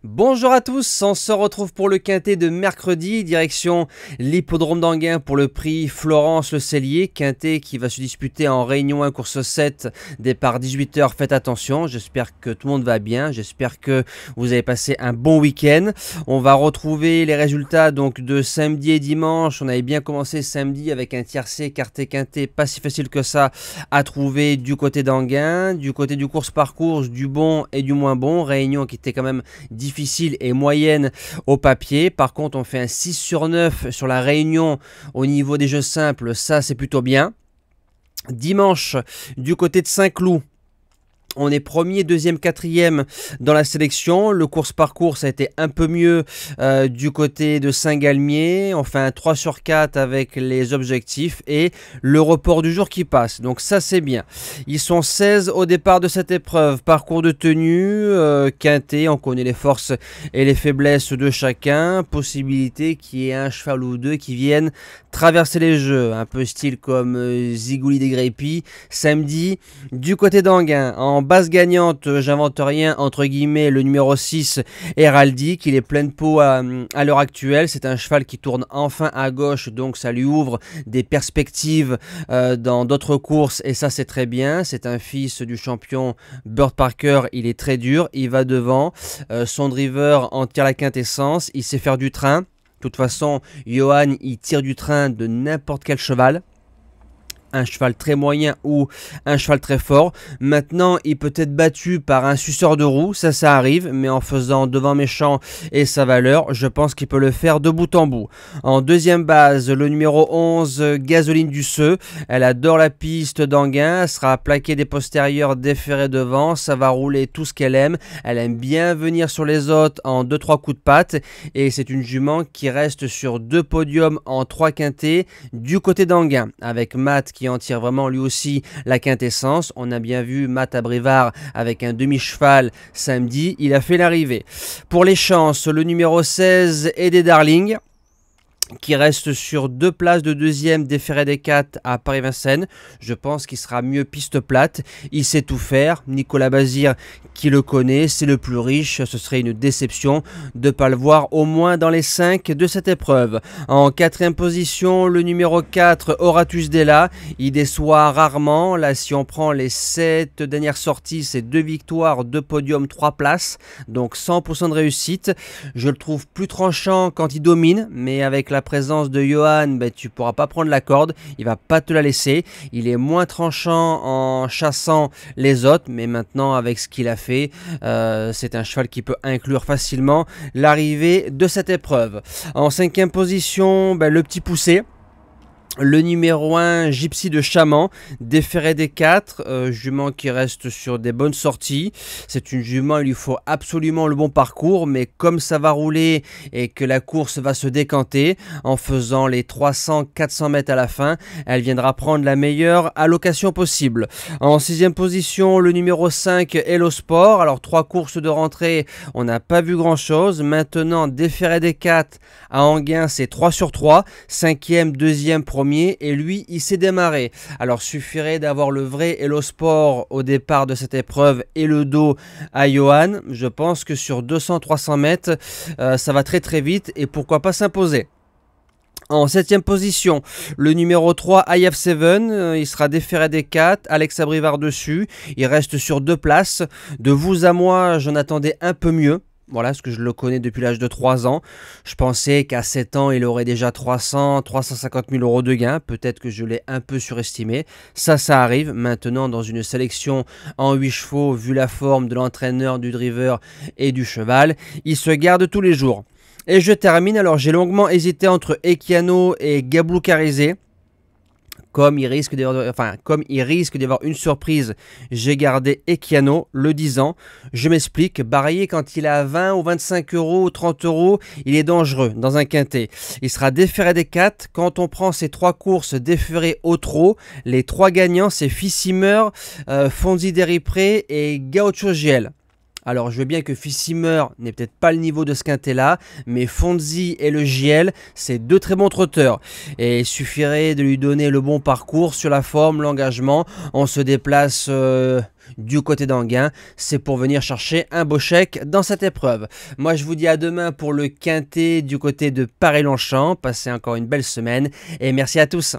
Bonjour à tous, on se retrouve pour le quintet de mercredi, direction l'hippodrome d'Enghien pour le prix Florence Le Cellier, quintet qui va se disputer en Réunion 1 course 7, départ 18 h. Faites attention, j'espère que tout le monde va bien, j'espère que vous avez passé un bon week-end. On va retrouver les résultats donc de samedi et dimanche. On avait bien commencé samedi avec un tiercé écarté quintet, pas si facile que ça à trouver du côté d'Enghien, du côté du course-parcours, du bon et du moins bon. Réunion qui était quand même difficile et moyenne au papier. Par contre, on fait un 6 sur 9 sur la Réunion au niveau des jeux simples. Ça, c'est plutôt bien. Dimanche, du côté de Saint-Cloud, on est premier, deuxième, quatrième dans la sélection. Le course-parcours, ça a été un peu mieux du côté de Saint-Galmier. On fait un 3 sur 4 avec les objectifs et le report du jour qui passe. Donc ça, c'est bien. Ils sont 16 au départ de cette épreuve. Parcours de tenue, quintet, on connaît les forces et les faiblesses de chacun. Possibilité qu'il y ait un cheval ou deux qui viennent traverser les jeux. Un peu style comme Zigouli des Grépy. Samedi, du côté d'Enghien, en base gagnante, j'invente rien, entre guillemets, le numéro 6, Héraldique. Il est pleine peau à l'heure actuelle. C'est un cheval qui tourne enfin à gauche, donc ça lui ouvre des perspectives dans d'autres courses, et ça c'est très bien. C'est un fils du champion Bird Parker, il est très dur, il va devant. Son driver en tire la quintessence, il sait faire du train. De toute façon, Johan, il tire du train de n'importe quel cheval. Un cheval très moyen ou un cheval très fort. Maintenant, il peut être battu par un suceur de roue, ça arrive, mais en faisant devant méchant et sa valeur, je pense qu'il peut le faire de bout en bout. En deuxième base, le numéro 11, Gasoline du Seu. Elle adore la piste d'Enghien, elle sera plaquée des postérieurs, déférée devant, ça va rouler tout ce qu'elle aime. Elle aime bien venir sur les autres en 2-3 coups de patte, et c'est une jument qui reste sur 2 podiums en 3 quintets du côté d'Enghien, avec Matt qui en tire vraiment lui aussi la quintessence. On a bien vu Matt à Brivard avec un demi-cheval samedi, il a fait l'arrivée. Pour les chances, le numéro 16 et des Darling, qui reste sur 2 places de deuxième déféré des 4 à Paris-Vincennes. Je pense qu'il sera mieux piste plate. Il sait tout faire. Nicolas Bazir qui le connaît, c'est le plus riche. Ce serait une déception de ne pas le voir au moins dans les 5 de cette épreuve. En quatrième position, le numéro 4, Horatus Della. Il déçoit rarement. Là, si on prend les 7 dernières sorties, c'est 2 victoires, 2 podiums, 3 places. Donc 100% de réussite. Je le trouve plus tranchant quand il domine, mais avec la présence de Johan, ben, tu pourras pas prendre la corde, il va pas te la laisser. Il est moins tranchant en chassant les autres, mais maintenant avec ce qu'il a fait, c'est un cheval qui peut inclure facilement l'arrivée de cette épreuve. En cinquième position, ben, le petit poussé. Le numéro 1, Gypsy de Chaman, déféré des 4, jument qui reste sur des bonnes sorties. C'est une jument, il lui faut absolument le bon parcours, mais comme ça va rouler et que la course va se décanter, en faisant les 300-400 mètres à la fin, elle viendra prendre la meilleure allocation possible. En sixième position, le numéro 5, Hello Sport. Alors 3 courses de rentrée, on n'a pas vu grand chose. Maintenant, déféré des 4 à Enghien, c'est 3 sur 3, 5e, 2e, premier, et lui il s'est démarré. Alors suffirait d'avoir le vrai Hello Sport au départ de cette épreuve et le dos à Johan. Je pense que sur 200-300 mètres ça va très très vite, et pourquoi pas s'imposer. En 7e position, le numéro 3, IF7, il sera déféré des 4, Alex Abrivard dessus, il reste sur 2 places. De vous à moi, j'en attendais un peu mieux. Voilà, parce que je le connais depuis l'âge de 3 ans. Je pensais qu'à 7 ans, il aurait déjà 350 000 euros de gains. Peut-être que je l'ai un peu surestimé. Ça arrive. Maintenant, dans une sélection en 8 chevaux, vu la forme de l'entraîneur, du driver et du cheval, il se garde tous les jours. Et je termine. Alors, j'ai longuement hésité entre Equiano et Gablou Carizé. Comme il risque d'y avoir une surprise, j'ai gardé Equiano, le 10 ans. Je m'explique, Barrier, quand il est à 20 ou 25 euros ou 30 euros, il est dangereux dans un quintet. Il sera déféré des 4. Quand on prend ces 3 courses déférées au trot, les 3 gagnants, c'est Fissimer, Fonzi Deripré et Gaucho Giel. Alors je veux bien que Fissimer n'ait peut-être pas le niveau de ce quintet-là, mais Fonzi et le JL, c'est deux très bons trotteurs. Et il suffirait de lui donner le bon parcours sur la forme, l'engagement. On se déplace du côté d'Anguin, c'est pour venir chercher un beau chèque dans cette épreuve. Moi je vous dis à demain pour le quintet du côté de Paris-Longchamp. Passez encore une belle semaine et merci à tous.